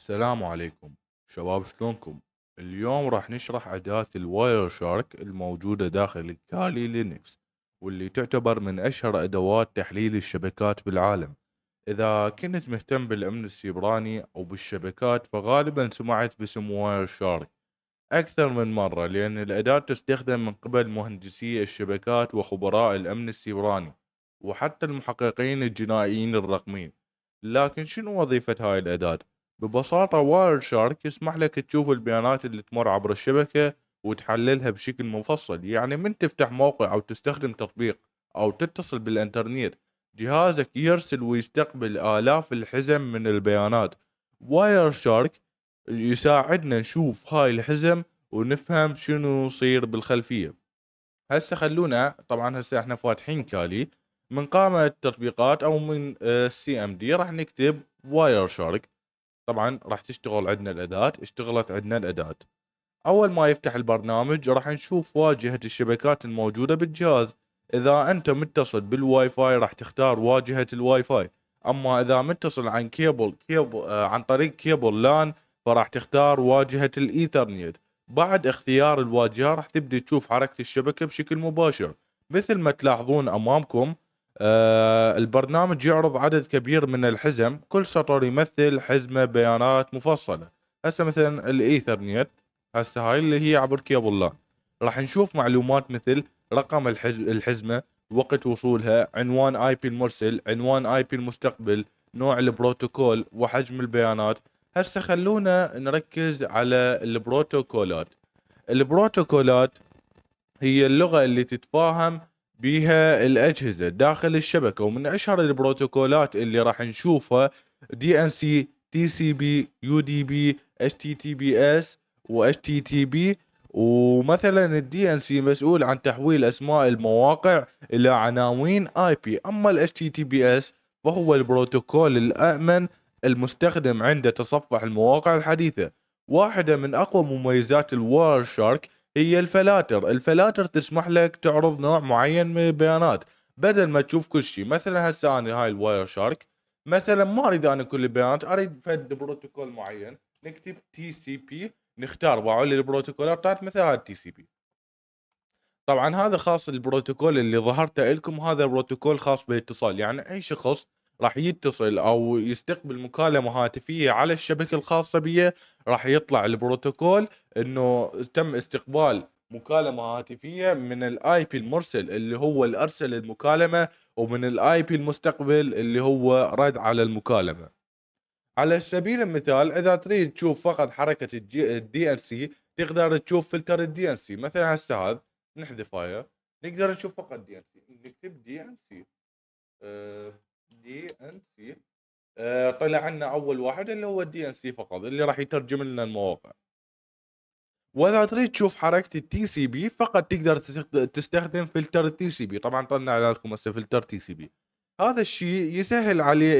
السلام عليكم شباب، شلونكم؟ اليوم راح نشرح أداة الواير شارك الموجودة داخل الكالي لينكس، واللي تعتبر من أشهر أدوات تحليل الشبكات بالعالم. إذا كنت مهتم بالأمن السيبراني أو بالشبكات فغالبا سمعت باسم واير شارك أكثر من مرة، لأن الأداة تستخدم من قبل مهندسي الشبكات وخبراء الأمن السيبراني وحتى المحققين الجنائيين الرقميين. لكن شنو وظيفة هاي الأداة؟ ببساطة واير شارك يسمح لك تشوف البيانات اللي تمر عبر الشبكة وتحللها بشكل مفصل. يعني من تفتح موقع أو تستخدم تطبيق أو تتصل بالإنترنت، جهازك يرسل ويستقبل آلاف الحزم من البيانات. واير شارك يساعدنا نشوف هاي الحزم ونفهم شنو يصير بالخلفية. هسه خلونا، طبعا هسه احنا فاتحين كالي من قائمة التطبيقات او من السي ام دي، راح نكتب واير شارك. طبعا راح تشتغل عندنا الاداة. اشتغلت عندنا الاداة. اول ما يفتح البرنامج راح نشوف واجهة الشبكات الموجودة بالجهاز. اذا انت متصل بالواي فاي راح تختار واجهة الواي فاي. اما اذا متصل عن عن طريق كيبل لان فراح تختار واجهة الايثرنت. بعد اختيار الواجهة راح تبدي تشوف حركة الشبكة بشكل مباشر. مثل ما تلاحظون امامكم، البرنامج يعرض عدد كبير من الحزم، كل سطر يمثل حزمة بيانات مفصلة. هسه مثلا الايثرنت، هسه هاي اللي هي عبر كيبل لان. راح نشوف معلومات مثل رقم الحزمة، وقت وصولها، عنوان اي بي المرسل، عنوان اي بي المستقبل، نوع البروتوكول وحجم البيانات. هسه خلونا نركز على البروتوكولات. البروتوكولات هي اللغة اللي تتفاهم بها الأجهزة داخل الشبكة، ومن أشهر البروتوكولات اللي راح نشوفها دي ان سي، تي سي بي، يو دي بي، اتش تي تي بي اس، و اتش تي تي بي. ومثلا الدي ان سي مسؤول عن تحويل اسماء المواقع الى عناوين اي بي. اما الاتش تي تي بي اس فهو البروتوكول الامن المستخدم عند تصفح المواقع الحديثة. واحدة من اقوى مميزات الواير شارك هي الفلاتر تسمح لك تعرض نوع معين من البيانات بدل ما تشوف كل شيء. مثلا هسه انا هاي الواير شارك، مثلا ما اريد انا كل البيانات، اريد فد بروتوكول معين، نكتب تي سي بي، نختار باعوا البروتوكولات بتاعت مثل هذا التي سي بي. طبعا هذا خاص البروتوكول اللي ظهرته لكم، هذا بروتوكول خاص بالاتصال. يعني اي شخص راح يتصل او يستقبل مكالمة هاتفية على الشبكة الخاصة بيه راح يطلع البروتوكول انه تم استقبال مكالمة هاتفية من الاي بي المرسل اللي هو اللي ارسل المكالمة، ومن الاي بي المستقبل اللي هو رد على المكالمة. على سبيل المثال اذا تريد تشوف فقط حركة الدي ان سي تقدر تشوف فلتر الدي ان سي. مثلا هسه هذا نحذف هاي، نقدر نشوف فقط دي ان سي، نكتب دي ان سي، دي ان سي. طلع عنا اول واحد اللي هو الدي ان سي فقط، اللي راح يترجم لنا المواقع. واذا تريد تشوف حركة التي سي بي فقط تقدر تستخدم فلتر التي سي بي. طبعا طلع لكم هسه فلتر تي سي بي. هذا الشيء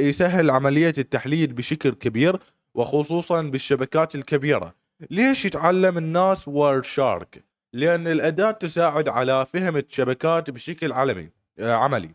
يسهل عملية التحليل بشكل كبير، وخصوصا بالشبكات الكبيرة. ليش يتعلم الناس وورد شارك؟ لأن الأداة تساعد على فهم الشبكات بشكل عملي.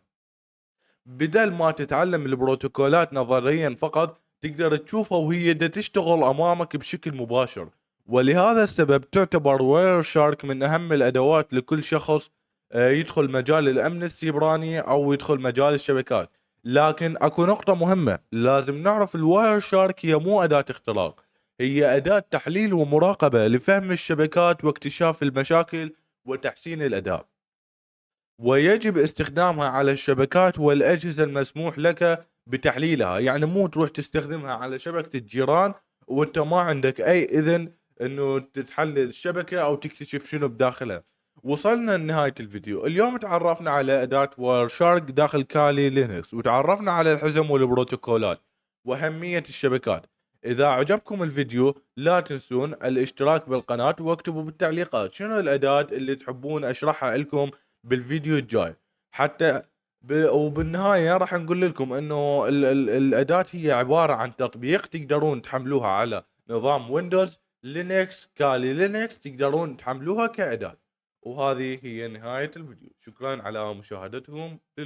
بدل ما تتعلم البروتوكولات نظريا فقط، تقدر تشوفها وهي تشتغل أمامك بشكل مباشر. ولهذا السبب تعتبر وير شارك من أهم الأدوات لكل شخص يدخل مجال الأمن السيبراني أو يدخل مجال الشبكات. لكن أكو نقطة مهمة لازم نعرف، الواير شارك هي مو أداة اختراق، هي أداة تحليل ومراقبة لفهم الشبكات واكتشاف المشاكل وتحسين الأداء. ويجب استخدامها على الشبكات والأجهزة المسموح لك بتحليلها. يعني مو تروح تستخدمها على شبكة الجيران وانت ما عندك اي اذن انه تتحلل الشبكة او تكتشف شنو بداخلها. وصلنا لنهاية الفيديو. اليوم تعرفنا على اداة واير شارك داخل كالي لينكس، وتعرفنا على الحزم والبروتوكولات واهمية الشبكات. اذا عجبكم الفيديو لا تنسون الاشتراك بالقناة، واكتبوا بالتعليقات شنو الاداة اللي تحبون اشرحها لكم بالفيديو الجاي. حتى وبالنهاية راح نقول لكم انه الاداة هي عبارة عن تطبيق تقدرون تحملوها على نظام ويندوز، لينكس، كالي لينكس، تقدرون تحملوها كأداة. وهذه هي نهاية الفيديو. شكرا على مشاهدتكم للفيديو.